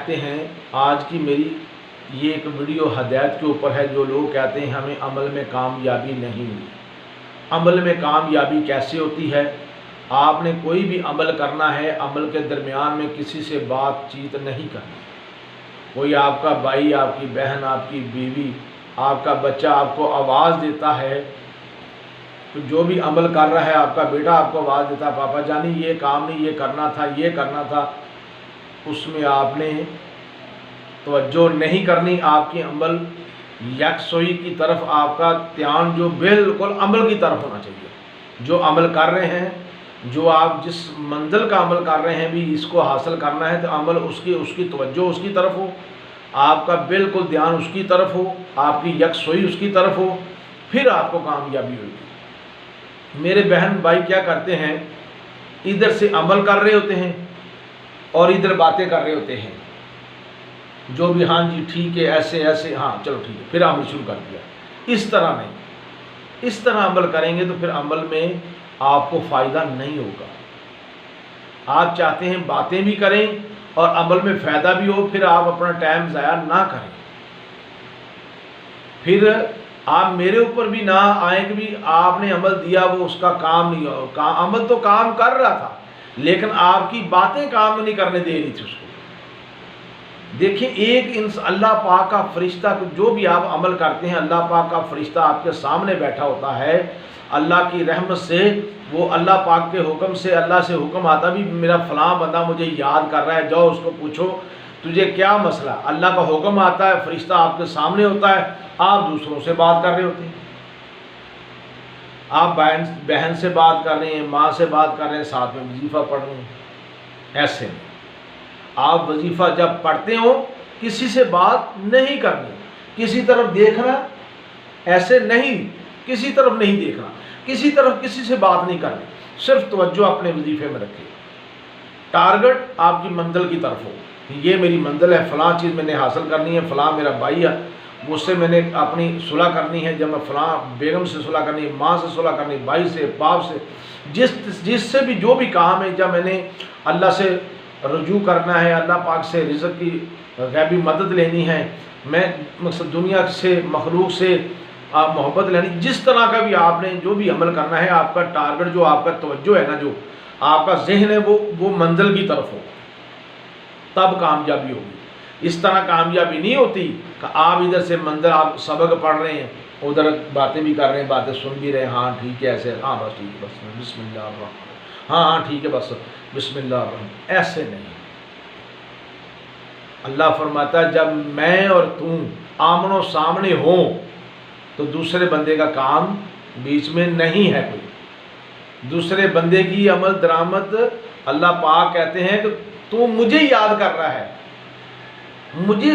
کہتے ہیں آج کی میری یہ ایک ویڈیو ہدایت کے اوپر ہے، جو لوگ کہتے ہیں ہمیں عمل میں کامیابی نہیں ہوئی۔ عمل میں کامیابی کیسے ہوتی ہے؟ آپ نے کوئی بھی عمل کرنا ہے، عمل کے درمیان میں کسی سے بات چیت نہیں کرنی۔ کوئی آپ کا بھائی، آپ کی بہن، آپ کی بیوی، آپ کا بچہ آپ کو آواز دیتا ہے، تو جو بھی عمل کر رہا ہے، آپ کا بیٹا آپ کو آواز دیتا ہے، پاپا جانی یہ کام نہیں، یہ کرنا تھا، یہ کرنا تھا، اس میں آپ نے توجہ نہیں کرنی۔ آپ کی عمل یکسوئی کی طرف آپ کا دھیان جو بالکل عمل کی طرف ہونا چاہیے۔ جو عمل کر رہے ہیں، جو آپ جس منزل کا عمل کر رہے ہیں بھی اس کو حاصل کرنا ہے، تو عمل اس کی توجہ اس کی طرف ہو، آپ کا بالکل دھیان اس کی طرف ہو، آپ کی یکسوئی اس کی طرف ہو، پھر آپ کو کامیابی ہوگی۔ میرے بہن بھائی کیا کرتے ہیں، ادھر سے عمل کر رہے ہوتے ہیں اور ادھر باتیں کر رہے ہوتے ہیں، جو بھی ہاں جی ٹھیک ہے، ایسے ایسے، ہاں چلو ٹھیک ہے، پھر عمل شروع کر دیا۔ اس طرح نہیں، اس طرح عمل کریں گے تو پھر عمل میں آپ کو فائدہ نہیں ہوگا۔ آپ چاہتے ہیں باتیں بھی کریں اور عمل میں فائدہ بھی ہو، پھر آپ اپنا ٹائم ضائع نہ کریں۔ پھر آپ میرے اوپر بھی نہ آئیں کہ بھی آپ نے عمل دیا وہ اس کا کام نہیں ہو، عمل تو کام کر رہا تھا لیکن آپ کی باتیں کام نہیں کرنے دے رہی تھی اس کو۔ دیکھیں ایک اللہ پاک کا فرشتہ، جو بھی آپ عمل کرتے ہیں، اللہ پاک کا فرشتہ آپ کے سامنے بیٹھا ہوتا ہے، اللہ کی رحمت سے، وہ اللہ پاک کے حکم سے، اللہ سے حکم آتا بھی میرا فلاں بندہ مجھے یاد کر رہا ہے، جاؤ اس کو پوچھو تجھے کیا مسئلہ۔ اللہ کا حکم آتا ہے، فرشتہ آپ کے سامنے ہوتا ہے، آپ دوسروں سے بات کر رہے ہوتے ہیں، آپ بہن سے بات کر رہے ہیں، ماں سے بات کر رہے ہیں، ساتھ میں وظیفہ پڑھ رہے ہیں۔ ایسے میں آپ وظیفہ جب پڑھتے ہو کسی سے بات نہیں کرنی، کسی طرف دیکھنا ایسے نہیں، کسی طرف نہیں دیکھنا، کسی طرف کسی سے بات نہیں کرنی، صرف توجہ اپنے وظیفے میں رکھیں۔ ٹارگٹ آپ کی منزل کی طرف ہو کہ یہ میری منزل ہے، فلاں چیز میں نے حاصل کرنی ہے، فلاں میرا بھائی ہے، مجھ سے میں نے اپنی صلح کرنی ہے، جب میں فلاں بیگم سے صلح کرنی ہے، ماں سے صلح کرنی ہے، بھائی سے، باپ سے، جس سے بھی جو بھی کام ہے، جب میں نے اللہ سے رجوع کرنا ہے، اللہ پاک سے رزق کی غیبی مدد لینی ہے، میں مقصد دنیا سے، مخلوق سے آپ محبت لینی، جس طرح کا بھی آپ نے جو بھی عمل کرنا ہے، آپ کا ٹارگٹ جو آپ کا توجہ ہے نا، جو آپ کا ذہن ہے وہ منزل کی طرف ہو، تب کامیابی ہوگی۔ اس طرح کامیابی نہیں ہوتی کہ آپ ادھر سے منزل، آپ سبق پڑھ رہے ہیں، ادھر باتیں بھی کر رہے ہیں، باتیں سن بھی رہے ہیں، ہاں ٹھیک ہے ایسے، ہاں بس ٹھیک ہے، بس بسم اللہ الرحمن، ہاں ٹھیک ہے بس بسم اللہ الرحمن، ایسے نہیں۔ اللہ فرماتا ہے جب میں اور تم آمنو سامنے ہوں تو دوسرے بندے کا کام بیچ میں نہیں ہے، کوئی دوسرے بندے کی عمل درآمد، اللہ پاک کہتے ہیں کہ تو مجھے یاد کر رہا ہے، مجھے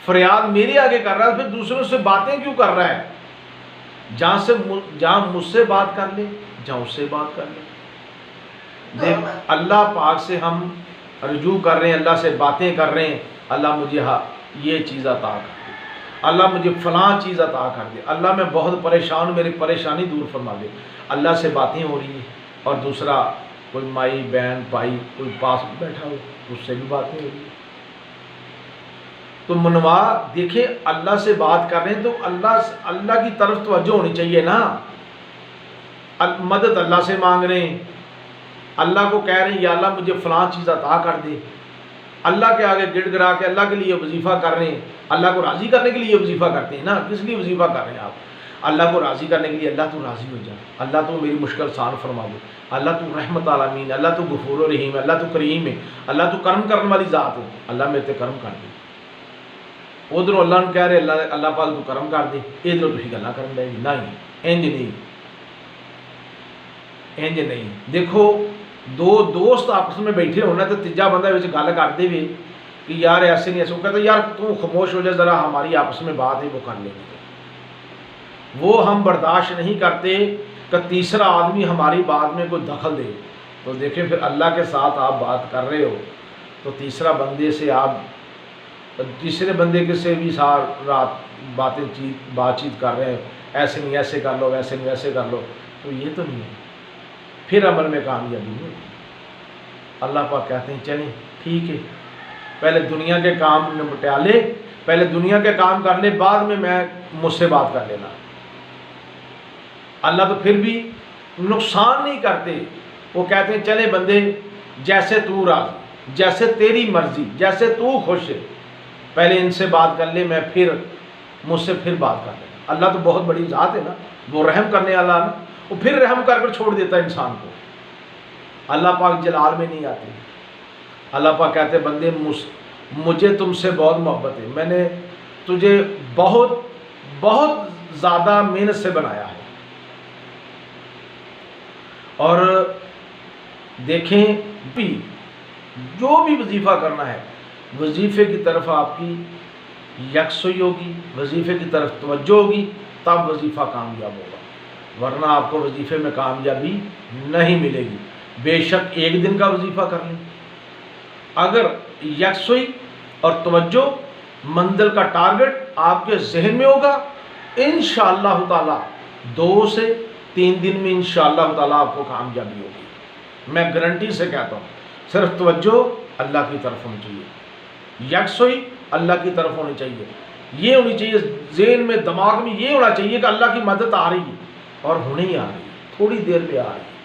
فریاد میرے آگے کر رہا ہے، پھر دوسروں سے باتیں کیوں کر رہا ہے؟ جہاں مجھ سے بات کر لے، جہاں اس سے بات کر لے۔ دیکھ اللہ پاک سے ہم رجوع کر رہے ہیں، اللہ سے باتیں کر رہے ہیں، اللہ مجھے یہ چیز عطا کر دے، اللہ مجھے فلاں چیز عطا کر دے، اللہ میں بہت پریشان ہوں، میری پریشانی دور فرما دے۔ اللہ سے باتیں ہو رہی ہیں اور دوسرا کوئی مائی بہن بھائی کوئی پاس بیٹھا ہو، اس سے بھی باتیں ہو رہی ہیں۔ تو منوا دیکھیں اللہ سے بات کر رہے ہیں تو اللہ کی طرف توجہ ہونی چاہیے نا، مدد اللہ سے مانگ رہے ہیں، اللہ کو کہہ رہے ہیں یا اللہ مجھے فلاں چیز عطا کر دے، اللہ کے آگے گڑ گڑا کے اللہ کے لیے وظیفہ کر رہے ہیں، اللہ کو راضی کرنے کے لیے وظیفہ کرتے ہیں نا، کس لیے وظیفہ کر رہے ہیں آپ؟ اللہ کو راضی کرنے کے لیے، اللہ تو راضی ہو جا، اللہ تو میری مشکل آسان فرما دے، اللہ تو رحمت عالمین، اللہ تو غفور و رحیم ہے، اللہ تو کریم ہے، اللہ تو کرم کرنے والی ذات ہے، اللہ میرے تے کرم کر دے۔ ادھر اللہ نے کہہ رہے اللہ پاک تو کرم کر دے، ادھر تھی گلا کرن دے، نہیں انج نہیں، انج نہیں۔ دیکھو دو دوست آپس میں بیٹھے ہونا تو تیجا بندہ وچ گل کرتے ہوئے کہ یار ایسے نہیں ایسے، وہ کہتا یار تو خاموش ہو جا ذرا، ہماری آپس میں بات ہے وہ کر لیں گے۔ وہ ہم برداشت نہیں کرتے کہ تیسرا آدمی ہماری بات میں کوئی دخل دے۔ تو دیکھیں پھر اللہ کے ساتھ آپ بات کر رہے ہو تو تیسرا بندے سے آپ تیسرے بندے کے سے بھی سار رات بات چیت کر رہے ہیں، ایسے نہیں ایسے کر لو، ویسے نہیں ویسے کر لو، تو یہ تو نہیں ہے، پھر عمل میں کامیابی نہیں ہوتی۔ اللہ پاک کہتے ہیں چلیں ٹھیک ہے، پہلے دنیا کے کام نپٹا لے، پہلے دنیا کے کام کر لے، بعد میں مجھ سے بات کر لینا۔ اللہ تو پھر بھی نقصان نہیں کرتے، وہ کہتے ہیں چلے بندے جیسے تو راضی، جیسے تیری مرضی، جیسے تو خوش ہے، پہلے ان سے بات کر لے، میں پھر مجھ سے پھر بات کر لینا۔ اللہ تو بہت بڑی ذات ہے نا، وہ رحم کرنے والا نا، وہ پھر رحم کر کر چھوڑ دیتا ہے انسان کو۔ اللہ پاک جلال میں نہیں آتے، اللہ پاک کہتے بندے مجھے تم سے بہت محبت ہے، میں نے تجھے بہت بہت زیادہ محنت سے بنایا ہے۔ اور دیکھیں بھی جو بھی وظیفہ کرنا ہے، وظیفے کی طرف آپ کی یکسوئی ہوگی، وظیفے کی طرف توجہ ہوگی، تب وظیفہ کامیاب ہوگا، ورنہ آپ کو وظیفے میں کامیابی نہیں ملے گی۔ بے شک ایک دن کا وظیفہ کر لیں، اگر یکسوئی اور توجہ منزل کا ٹارگٹ آپ کے ذہن میں ہوگا، انشاءاللہ تعالی 2 سے 3 دن میں انشاءاللہ تعالی آپ کو کامیابی ہوگی۔ میں گارنٹی سے کہتا ہوں، صرف توجہ اللہ کی طرف ہونی چاہیے، یکسوئی اللہ کی طرف ہونی چاہیے، یہ ہونی چاہیے ذہن میں، دماغ میں یہ ہونا چاہیے کہ اللہ کی مدد آ رہی ہے، اور ہونے ہی آ رہی ہے، تھوڑی دیر پہ آ رہی ہے،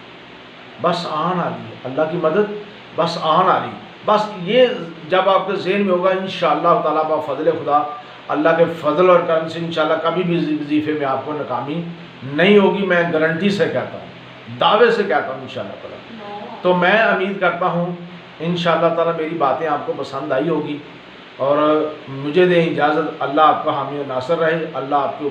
بس آن آ رہی ہے اللہ کی مدد، بس آن آ رہی ہے۔ بس یہ جب آپ کے ذہن میں ہوگا، انشاءاللہ تعالیٰ بفضل خدا، اللہ کے فضل اور کرم سے انشاءاللہ کبھی بھی وظیفے میں آپ کو ناکامی نہیں ہوگی۔ میں گارنٹی سے کہتا ہوں، دعوے سے کہتا ہوں انشاءاللہ تعالیٰ۔ تو میں امید کرتا ہوں انشاءاللہ تعالیٰ میری باتیں آپ کو پسند آئی ہوگی، اور مجھے دیں اجازت، اللہ آپ کا حامی و ناصر رہے، اللہ آپ کے